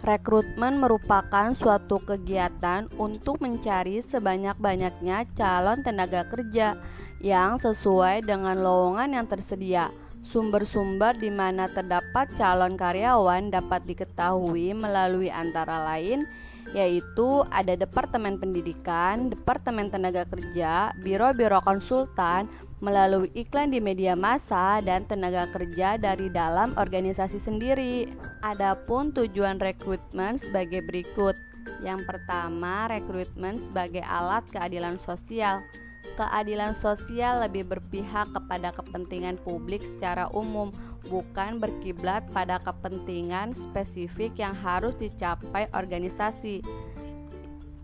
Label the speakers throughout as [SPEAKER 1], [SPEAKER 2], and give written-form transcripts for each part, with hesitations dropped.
[SPEAKER 1] Rekrutmen merupakan suatu kegiatan untuk mencari sebanyak-banyaknya calon tenaga kerja yang sesuai dengan lowongan yang tersedia. Sumber-sumber di mana terdapat calon karyawan dapat diketahui melalui antara lain yaitu ada Departemen Pendidikan, Departemen Tenaga Kerja, Biro-biro konsultan, melalui iklan di media massa dan tenaga kerja dari dalam organisasi sendiri. Adapun tujuan rekrutmen sebagai berikut. Yang pertama, rekrutmen sebagai alat keadilan sosial. Keadilan sosial lebih berpihak kepada kepentingan publik secara umum, bukan berkiblat pada kepentingan spesifik yang harus dicapai organisasi.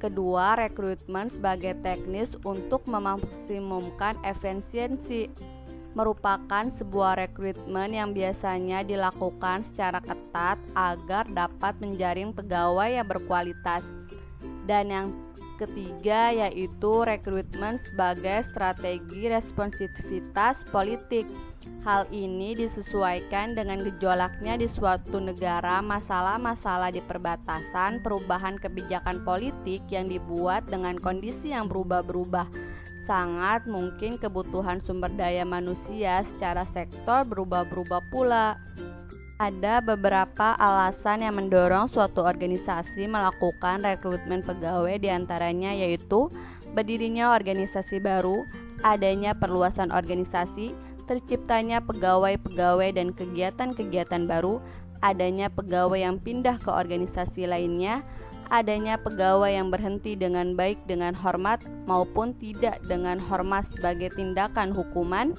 [SPEAKER 1] Kedua, rekrutmen sebagai teknis untuk memaksimumkan efisiensi merupakan sebuah rekrutmen yang biasanya dilakukan secara ketat agar dapat menjaring pegawai yang berkualitas. Dan yang ketiga yaitu rekrutmen sebagai strategi responsivitas politik. Hal ini disesuaikan dengan gejolaknya di suatu negara, masalah-masalah di perbatasan, perubahan kebijakan politik yang dibuat dengan kondisi yang berubah-berubah. Sangat mungkin kebutuhan sumber daya manusia secara sektor berubah-berubah pula. Ada beberapa alasan yang mendorong suatu organisasi melakukan rekrutmen pegawai, diantaranya yaitu berdirinya organisasi baru, adanya perluasan organisasi, terciptanya pegawai-pegawai dan kegiatan-kegiatan baru, adanya pegawai yang pindah ke organisasi lainnya, adanya pegawai yang berhenti dengan baik dengan hormat maupun tidak dengan hormat sebagai tindakan hukuman,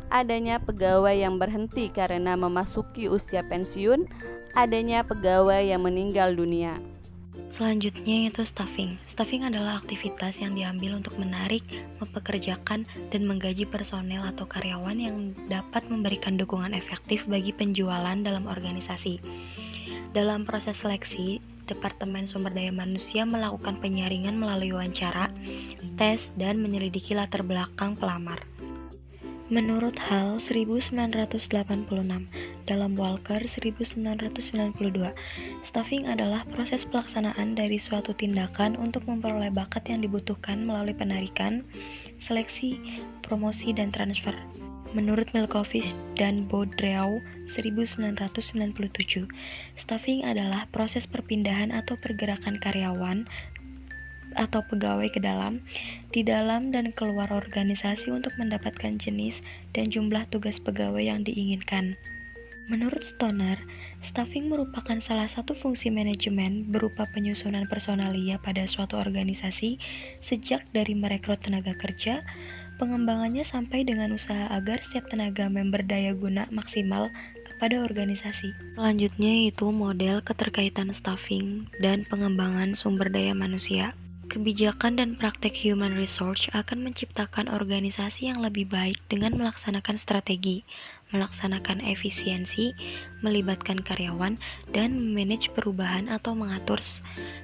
[SPEAKER 1] adanya pegawai yang berhenti karena memasuki usia pensiun, adanya pegawai yang meninggal dunia.
[SPEAKER 2] Selanjutnya yaitu staffing. Staffing adalah aktivitas yang diambil untuk menarik, mempekerjakan, dan menggaji personel atau karyawan yang dapat memberikan dukungan efektif bagi penjualan dalam organisasi. Dalam proses seleksi, Departemen Sumber Daya Manusia melakukan penyaringan melalui wawancara, tes, dan menyelidiki latar belakang pelamar. Menurut Hall 1986, dalam Walker 1992, staffing adalah proses pelaksanaan dari suatu tindakan untuk memperoleh bakat yang dibutuhkan melalui penarikan, seleksi, promosi, dan transfer. Menurut Milkovich dan Boudreau 1997, staffing adalah proses perpindahan atau pergerakan karyawan atau pegawai ke dalam, di dalam dan keluar organisasi untuk mendapatkan jenis dan jumlah tugas pegawai yang diinginkan. Menurut Stoner, staffing merupakan salah satu fungsi manajemen berupa penyusunan personalia pada suatu organisasi sejak dari merekrut tenaga kerja, pengembangannya sampai dengan usaha agar setiap tenaga member daya guna maksimal kepada organisasi. Selanjutnya yaitu model keterkaitan staffing dan pengembangan sumber daya manusia. Kebijakan dan praktek human resource akan menciptakan organisasi yang lebih baik dengan melaksanakan strategi, melaksanakan efisiensi, melibatkan karyawan, dan memanage perubahan atau mengatur.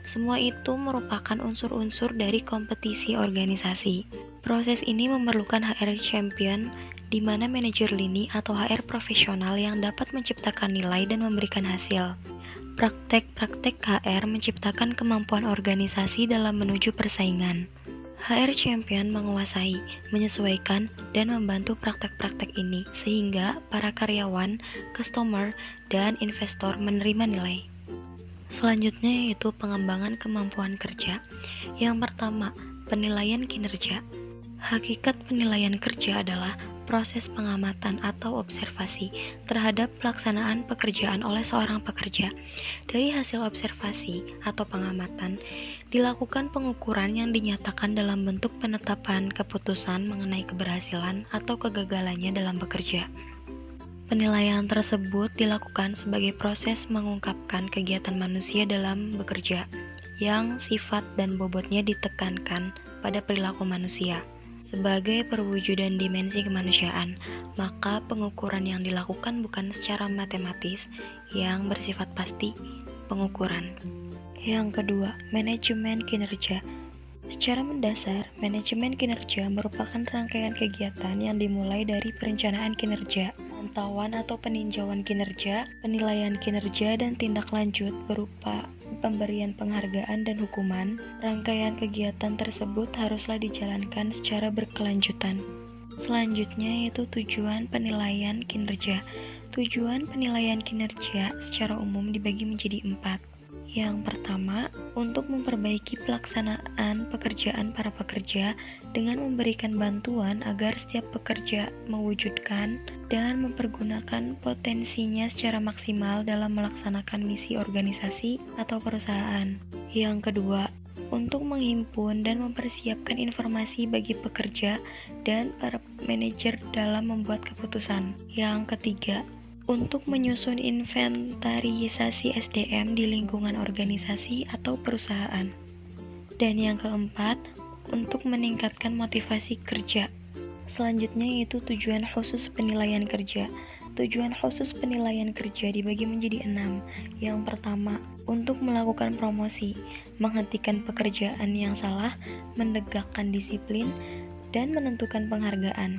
[SPEAKER 2] Semua itu merupakan unsur-unsur dari kompetisi organisasi. Proses ini memerlukan HR champion, di mana manajer lini atau HR profesional yang dapat menciptakan nilai dan memberikan hasil. Praktek-praktek HR menciptakan kemampuan organisasi dalam menuju persaingan. HR champion menguasai, menyesuaikan, dan membantu praktek-praktek ini sehingga para karyawan, customer, dan investor menerima nilai. Selanjutnya yaitu pengembangan kemampuan kerja. Yang pertama, penilaian kinerja. Hakikat penilaian kerja adalah proses pengamatan atau observasi terhadap pelaksanaan pekerjaan oleh seorang pekerja. Dari hasil observasi atau pengamatan, dilakukan pengukuran yang dinyatakan dalam bentuk penetapan keputusan mengenai keberhasilan atau kegagalannya dalam bekerja. Penilaian tersebut dilakukan sebagai proses mengungkapkan kegiatan manusia dalam bekerja, yang sifat dan bobotnya ditekankan pada perilaku manusia. Sebagai perwujudan dimensi kemanusiaan, maka pengukuran yang dilakukan bukan secara matematis yang bersifat pasti pengukuran. Yang kedua, manajemen kinerja. Secara mendasar, manajemen kinerja merupakan rangkaian kegiatan yang dimulai dari perencanaan kinerja, pemantauan atau peninjauan kinerja, penilaian kinerja dan tindak lanjut berupa pemberian penghargaan dan hukuman. Rangkaian kegiatan tersebut haruslah dijalankan secara berkelanjutan. Selanjutnya yaitu tujuan penilaian kinerja. Tujuan penilaian kinerja secara umum dibagi menjadi 4. Yang pertama, untuk memperbaiki pelaksanaan pekerjaan para pekerja dengan memberikan bantuan agar setiap pekerja mewujudkan dan mempergunakan potensinya secara maksimal dalam melaksanakan misi organisasi atau perusahaan. Yang kedua, untuk menghimpun dan mempersiapkan informasi bagi pekerja dan para manajer dalam membuat keputusan. Yang ketiga, untuk menyusun inventarisasi SDM di lingkungan organisasi atau perusahaan. Dan yang keempat, untuk meningkatkan motivasi kerja. Selanjutnya yaitu tujuan khusus penilaian kerja. Tujuan khusus penilaian kerja dibagi menjadi 6. Yang pertama, untuk melakukan promosi, menghentikan pekerjaan yang salah, menegakkan disiplin, dan menentukan penghargaan.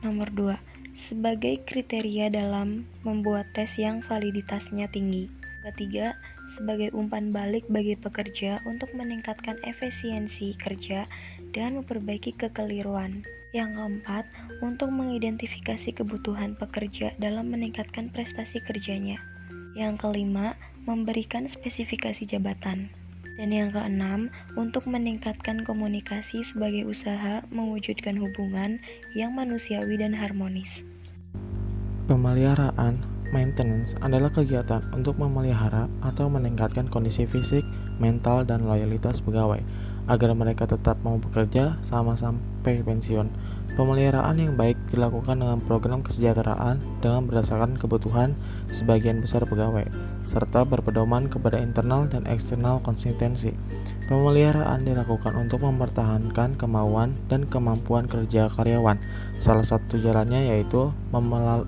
[SPEAKER 2] Nomor 2, sebagai kriteria dalam membuat tes yang validitasnya tinggi. Ketiga, sebagai umpan balik bagi pekerja untuk meningkatkan efisiensi kerja dan memperbaiki kekeliruan. Yang keempat, untuk mengidentifikasi kebutuhan pekerja dalam meningkatkan prestasi kerjanya. Yang kelima, memberikan spesifikasi jabatan. Dan yang keenam, untuk meningkatkan komunikasi sebagai usaha mewujudkan hubungan yang manusiawi dan harmonis.
[SPEAKER 3] Pemeliharaan, maintenance adalah kegiatan untuk memelihara atau meningkatkan kondisi fisik, mental, dan loyalitas pegawai agar mereka tetap mau bekerja sama sampai pensiun. Pemeliharaan yang baik dilakukan dengan program kesejahteraan dengan berdasarkan kebutuhan sebagian besar pegawai, serta berpedoman kepada internal dan eksternal konsistensi. Pemeliharaan dilakukan untuk mempertahankan kemauan dan kemampuan kerja karyawan. Salah satu jalannya yaitu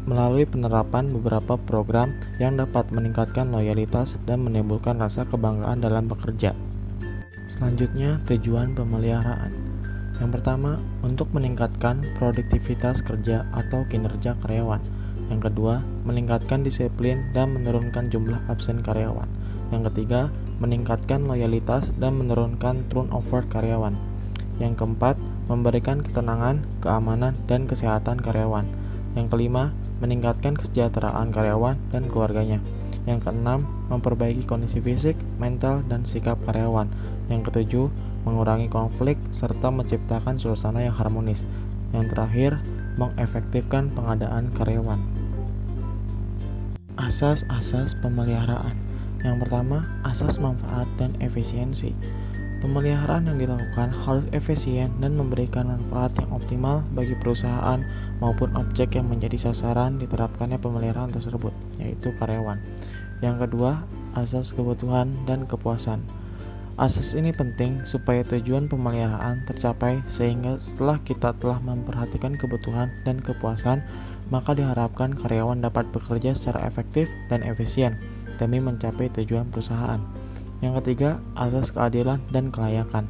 [SPEAKER 3] melalui penerapan beberapa program yang dapat meningkatkan loyalitas dan menimbulkan rasa kebanggaan dalam bekerja. Selanjutnya, tujuan pemeliharaan. Yang pertama, untuk meningkatkan produktivitas kerja atau kinerja karyawan. Yang kedua, meningkatkan disiplin dan menurunkan jumlah absen karyawan. Yang ketiga, meningkatkan loyalitas dan menurunkan turnover karyawan. Yang keempat, memberikan ketenangan, keamanan, dan kesehatan karyawan. Yang kelima, meningkatkan kesejahteraan karyawan dan keluarganya. Yang keenam, memperbaiki kondisi fisik, mental, dan sikap karyawan. Yang ketujuh, mengurangi konflik serta menciptakan suasana yang harmonis. Yang terakhir, mengefektifkan pengadaan karyawan. Asas-asas pemeliharaan. Yang pertama, asas manfaat dan efisiensi. Pemeliharaan yang dilakukan harus efisien dan memberikan manfaat yang optimal bagi perusahaan maupun objek yang menjadi sasaran diterapkannya pemeliharaan tersebut, yaitu karyawan. Yang kedua, asas kebutuhan dan kepuasan. Asas ini penting supaya tujuan pemeliharaan tercapai sehingga setelah kita telah memperhatikan kebutuhan dan kepuasan, maka diharapkan karyawan dapat bekerja secara efektif dan efisien demi mencapai tujuan perusahaan. Yang ketiga, asas keadilan dan kelayakan.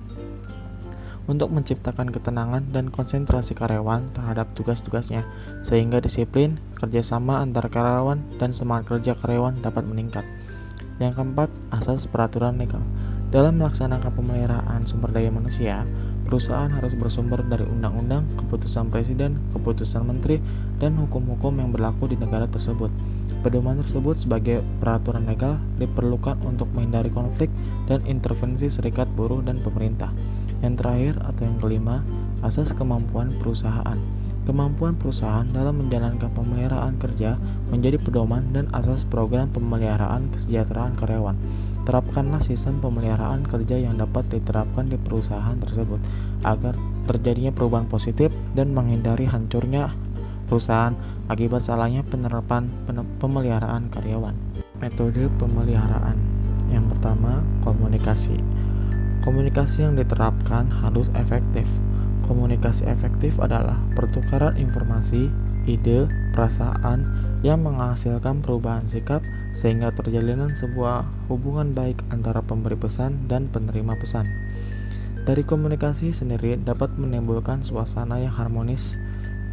[SPEAKER 3] Untuk menciptakan ketenangan dan konsentrasi karyawan terhadap tugas-tugasnya, sehingga disiplin, kerjasama antar karyawan, dan semangat kerja karyawan dapat meningkat. Yang keempat, asas peraturan legal. Dalam melaksanakan pemeliharaan sumber daya manusia, perusahaan harus bersumber dari undang-undang, keputusan presiden, keputusan menteri, dan hukum-hukum yang berlaku di negara tersebut. Pedoman tersebut sebagai peraturan legal diperlukan untuk menghindari konflik dan intervensi serikat buruh dan pemerintah. Yang terakhir atau yang kelima, asas kemampuan perusahaan. Kemampuan perusahaan dalam menjalankan pemeliharaan kerja menjadi pedoman dan asas program pemeliharaan kesejahteraan karyawan. Terapkanlah sistem pemeliharaan kerja yang dapat diterapkan di perusahaan tersebut agar terjadinya perubahan positif dan menghindari hancurnya perusahaan akibat salahnya penerapan pemeliharaan karyawan. Metode pemeliharaan. Yang pertama, komunikasi. Komunikasi yang diterapkan harus efektif. Komunikasi efektif adalah pertukaran informasi, ide, perasaan yang menghasilkan perubahan sikap sehingga terjalinan sebuah hubungan baik antara pemberi pesan dan penerima pesan. Dari komunikasi sendiri dapat menimbulkan suasana yang harmonis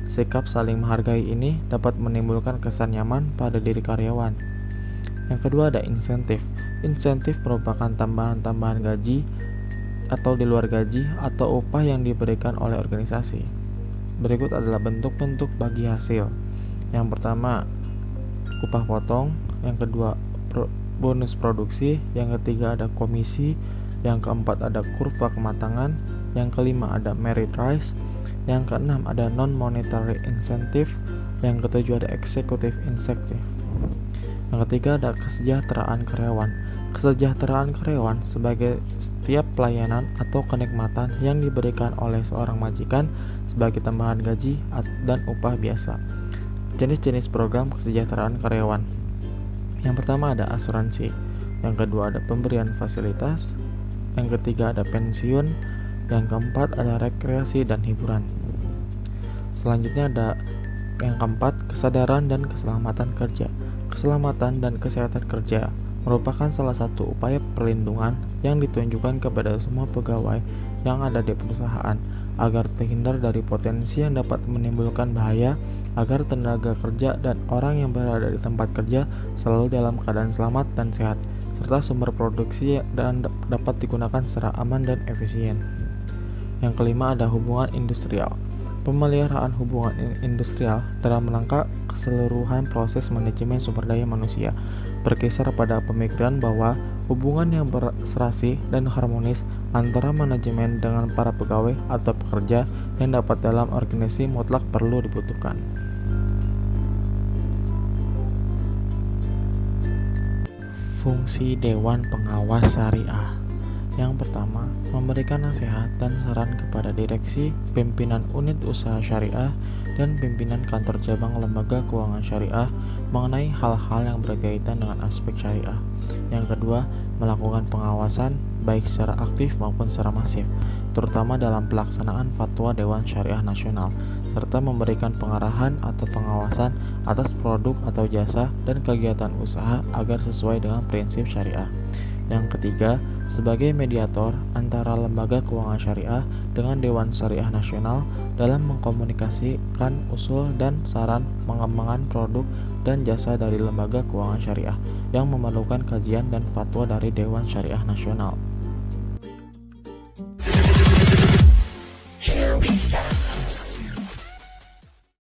[SPEAKER 3] Sikap saling menghargai ini dapat menimbulkan kesan nyaman pada diri karyawan. Yang kedua ada insentif. Insentif merupakan tambahan-tambahan gaji atau di luar gaji atau upah yang diberikan oleh organisasi. Berikut adalah bentuk-bentuk bagi hasil. Yang pertama, upah potong. Yang kedua, bonus produksi. Yang ketiga ada komisi. Yang keempat ada kurva kematangan. Yang kelima ada merit rise. Yang keenam ada non-monetary incentive. Yang ketujuh ada executive incentive. Yang ketiga ada kesejahteraan karyawan. Kesejahteraan karyawan sebagai setiap pelayanan atau kenikmatan yang diberikan oleh seorang majikan sebagai tambahan gaji dan upah biasa. Jenis-jenis program kesejahteraan karyawan. Yang pertama ada asuransi. Yang kedua ada pemberian fasilitas. Yang ketiga ada pensiun. Yang keempat ada rekreasi dan hiburan. Selanjutnya ada yang keempat, kesadaran dan keselamatan kerja. Keselamatan dan kesehatan kerja merupakan salah satu upaya perlindungan yang ditunjukkan kepada semua pegawai yang ada di perusahaan agar terhindar dari potensi yang dapat menimbulkan bahaya, agar tenaga kerja dan orang yang berada di tempat kerja selalu dalam keadaan selamat dan sehat, serta sumber produksi dan dapat digunakan secara aman dan efisien. Yang kelima ada hubungan industrial. Pemeliharaan hubungan industrial dalam rangka keseluruhan proses manajemen sumber daya manusia berkisar pada pemikiran bahwa hubungan yang berserasi dan harmonis antara manajemen dengan para pegawai atau pekerja yang dapat dalam organisasi mutlak perlu dibutuhkan. Fungsi Dewan Pengawas Syariah. Yang pertama, memberikan nasihat dan saran kepada direksi, pimpinan unit usaha syariah, dan pimpinan kantor cabang lembaga keuangan syariah mengenai hal-hal yang berkaitan dengan aspek syariah. Yang kedua, melakukan pengawasan baik secara aktif maupun secara masif, terutama dalam pelaksanaan fatwa Dewan Syariah Nasional, serta memberikan pengarahan atau pengawasan atas produk atau jasa dan kegiatan usaha agar sesuai dengan prinsip syariah. Yang ketiga, sebagai mediator antara lembaga keuangan syariah dengan Dewan Syariah Nasional dalam mengkomunikasikan usul dan saran pengembangan produk dan jasa dari lembaga keuangan syariah yang memerlukan kajian dan fatwa dari Dewan Syariah Nasional.